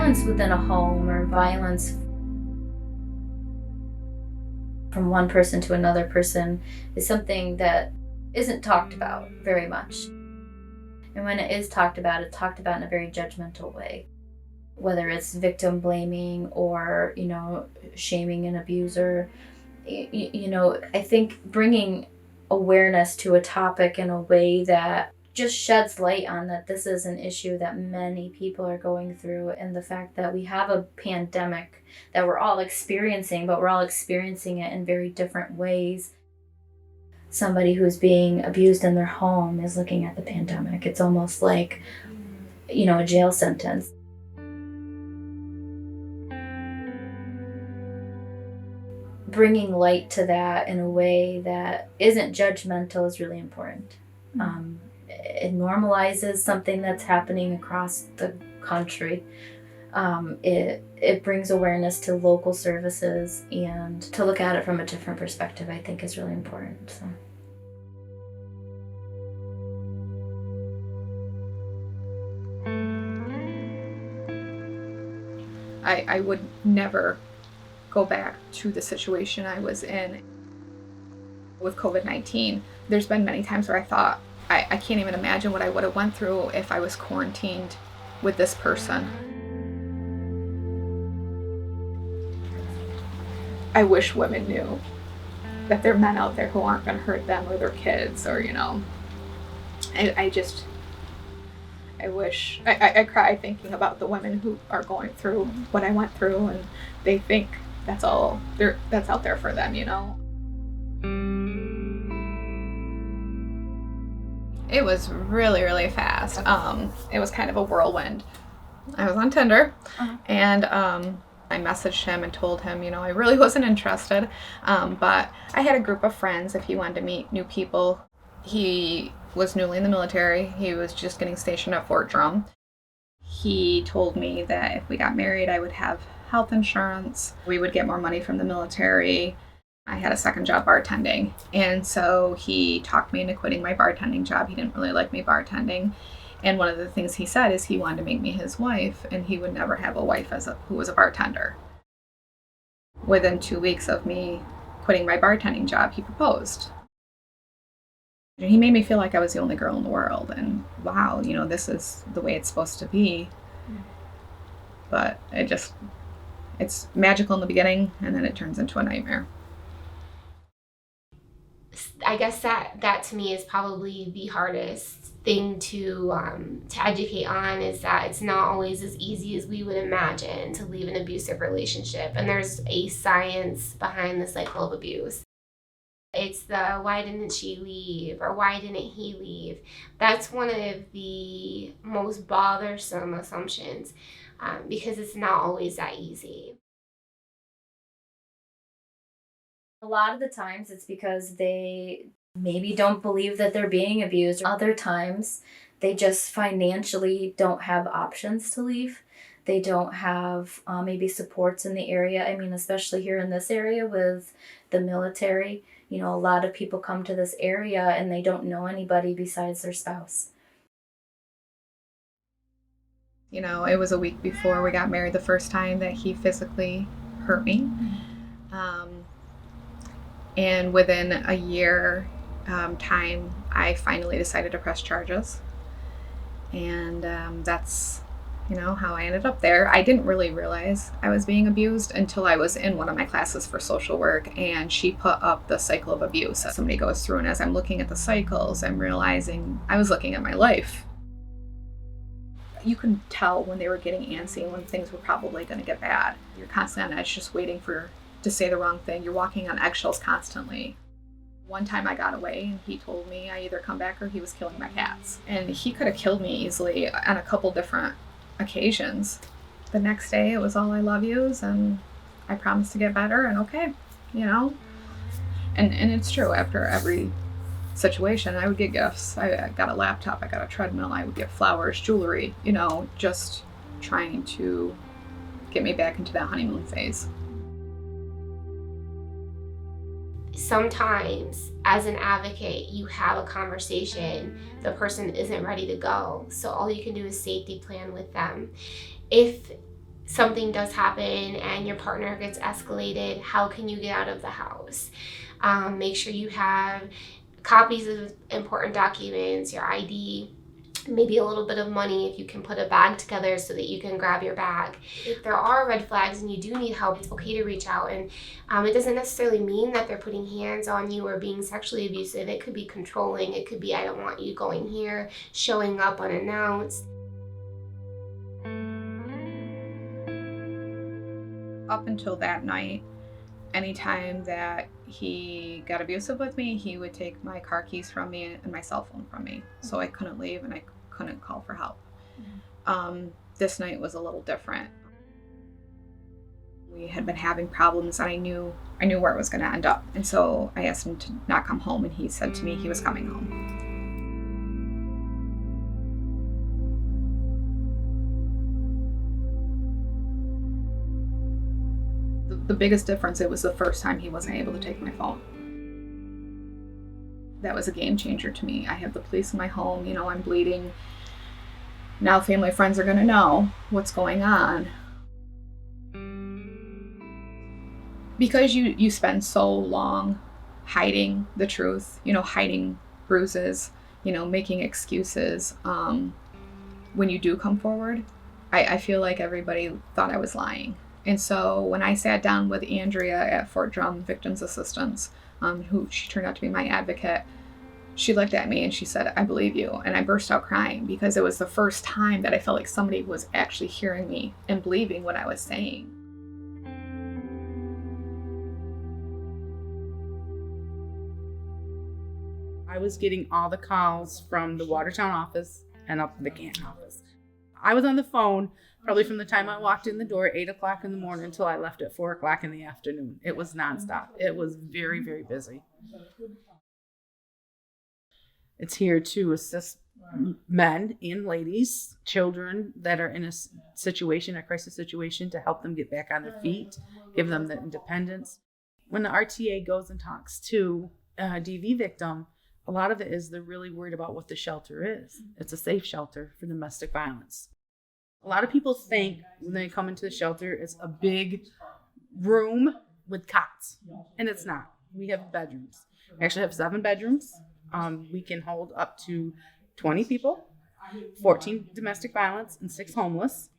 violence within a home or violence from one person to another person is something that isn't talked about very much. And when it is talked about, it's talked about in a very judgmental way. Whether it's victim blaming or, shaming an abuser. I think bringing awareness to a topic in a way that just sheds light on that this is an issue that many people are going through, and the fact that we have a pandemic that we're all experiencing, but we're all experiencing it in very different ways. Somebody who's being abused in their home is looking at the pandemic. It's almost like, a jail sentence. Bringing light to that in a way that isn't judgmental is really important. It normalizes something that's happening across the country. It brings awareness to local services, and to look at it from a different perspective, I think, is really important. So. I would never go back to the situation I was in with COVID-19. There's been many times where I thought, I can't even imagine what I would have went through if I was quarantined with this person. I wish women knew that there are men out there who aren't going to hurt them or their kids, or, I cry thinking about the women who are going through what I went through, and they think that's out there for them, It was really, really fast. It was kind of a whirlwind. I was on Tinder, and I messaged him and told him, I really wasn't interested, but I had a group of friends if he wanted to meet new people. He was newly in the military. He was just getting stationed at Fort Drum. He told me that if we got married, I would have health insurance. We would get more money from the military. I had a second job bartending. And so he talked me into quitting my bartending job. He didn't really like me bartending. And one of the things he said is he wanted to make me his wife, and he would never have a wife who was a bartender. Within 2 weeks of me quitting my bartending job, he proposed. He made me feel like I was the only girl in the world, and wow, this is the way it's supposed to be. But it's magical in the beginning, and then it turns into a nightmare. I guess that to me is probably the hardest thing to educate on, is that it's not always as easy as we would imagine to leave an abusive relationship, and there's a science behind the cycle of abuse. It's the why didn't she leave, or why didn't he leave? That's one of the most bothersome assumptions, because it's not always that easy. A lot of the times it's because they maybe don't believe that they're being abused. Other times they just financially don't have options to leave. They don't have maybe supports in the area. I mean, especially here in this area with the military, a lot of people come to this area and they don't know anybody besides their spouse. It was a week before we got married the first time that he physically hurt me. And within a year time, I finally decided to press charges. And that's, how I ended up there. I didn't really realize I was being abused until I was in one of my classes for social work, and she put up the cycle of abuse that somebody goes through. And as I'm looking at the cycles, I'm realizing I was looking at my life. You can tell when they were getting antsy and when things were probably going to get bad. You're constantly on edge, just waiting to say the wrong thing. You're walking on eggshells constantly. One time I got away and he told me I either come back or he was killing my cats. And he could have killed me easily on a couple different occasions. The next day it was all I love yous and I promised to get better, and okay, And it's true, after every situation I would get gifts. I got a laptop, I got a treadmill, I would get flowers, jewelry, just trying to get me back into that honeymoon phase. Sometimes as an advocate, you have a conversation, the person isn't ready to go, so all you can do is safety plan with them. If something does happen and your partner gets escalated, how can you get out of the house? Make sure you have copies of important documents, your ID, maybe a little bit of money if you can put a bag together so that you can grab your bag. If there are red flags and you do need help, it's okay to reach out. And it doesn't necessarily mean that they're putting hands on you or being sexually abusive. It could be controlling. It could be, I don't want you going here, showing up unannounced. Up until that night, anytime that he got abusive with me, he would take my car keys from me and my cell phone from me. So I couldn't leave and I couldn't call for help. This night was a little different. We had been having problems and I knew where it was going to end up. And so I asked him to not come home and he said to me he was coming home. The biggest difference, it was the first time he wasn't able to take my phone. That was a game changer to me. I have the police in my home, I'm bleeding. Now family, friends are gonna know what's going on. Because you spend so long hiding the truth, hiding bruises, making excuses. When you do come forward, I feel like everybody thought I was lying. And so when I sat down with Andrea at Fort Drum Victims Assistance, who she turned out to be my advocate, she looked at me and she said, "I believe you." And I burst out crying because it was the first time that I felt like somebody was actually hearing me and believing what I was saying. I was getting all the calls from the Watertown office and up to the Canton office. I was on the phone probably from the time I walked in the door at 8 o'clock in the morning until I left at 4 o'clock in the afternoon. It was nonstop. It was very, very busy. It's here to assist men and ladies, children that are in a crisis situation, to help them get back on their feet, give them the independence. When the RTA goes and talks to a DV victim, a lot of it is they're really worried about what the shelter is. It's a safe shelter for domestic violence. A lot of people think when they come into the shelter, it's a big room with cots, and it's not. We have bedrooms. We actually have 7 bedrooms. We can hold up to 20 people, 14 domestic violence, and 6 homeless.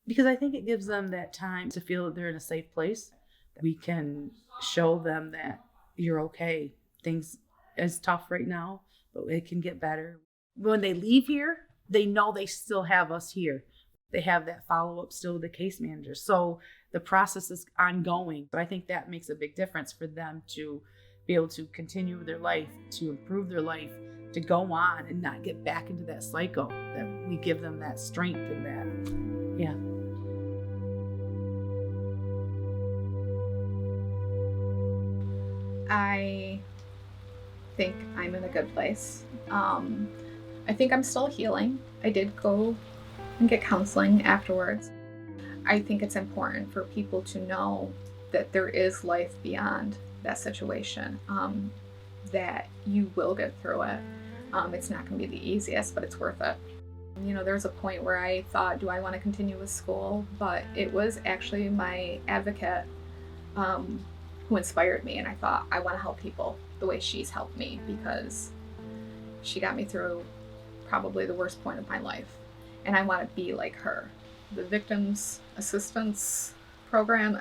Because I think it gives them that time to feel that they're in a safe place. We can show them that you're okay. Things is tough right now, but it can get better. When they leave here, they know they still have us here. They have that follow-up still with the case manager. So the process is ongoing. But I think that makes a big difference for them to be able to continue their life, to improve their life, to go on and not get back into that cycle, that we give them that strength and that, yeah. I think I'm in a good place. I think I'm still healing. I did go and get counseling afterwards. I think it's important for people to know that there is life beyond that situation, that you will get through it. It's not going to be the easiest, but it's worth it. There's a point where I thought, do I want to continue with school? But it was actually my advocate who inspired me, and I thought, I want to help people the way she's helped me, because she got me through probably the worst point of my life, and I want to be like her. The Victims Assistance Program,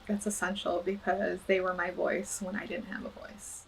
that's essential because they were my voice when I didn't have a voice.